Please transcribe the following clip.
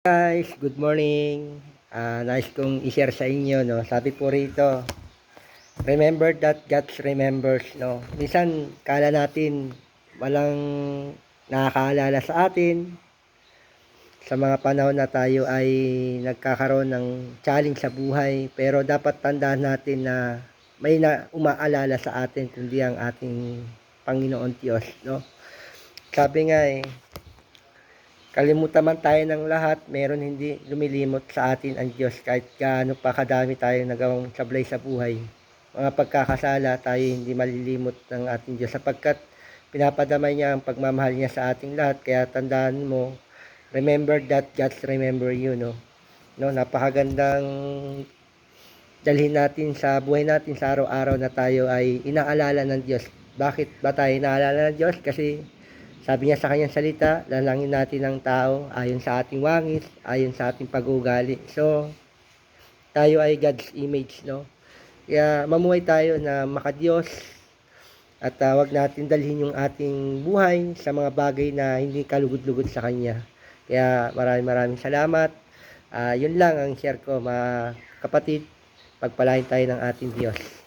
Guys, good morning. Nice kong i-share sa inyo, no. Sabi po rito, remember that God remembers, no. Minsan kala natin walang nakakaalala sa atin sa mga panahon na tayo ay nagkakaroon ng challenge sa buhay, pero dapat tandaan natin na may na umaalala sa atin kundi ang ating Panginoon Diyos, no. Sabi nga kalimutan man tayo ng lahat, meron hindi lumilimot sa atin ang Diyos kahit gaano pa kadami tayong nagawang sablay sa buhay. Mga pagkakasala tayo hindi malilimot ng ating Diyos sapagkat pinapadamay niya ang pagmamahal niya sa ating lahat. Kaya tandaan mo, remember that God remember you, no? No, napakagandang dalhin natin sa buhay natin sa araw-araw na tayo ay inaalala ng Diyos. Bakit ba tayo inaalala ng Diyos? Kasi sabi niya sa kanyang salita, lalangin natin ang tao ayon sa ating wangis, ayon sa ating pag-uugali. So, tayo ay God's image, no? Kaya mamuhay tayo na makadiyos at wag natin dalhin yung ating buhay sa mga bagay na hindi kalugod-lugod sa Kanya. Kaya maraming salamat. Yun lang ang share ko, mga kapatid. Pagpalain tayo ng ating Diyos.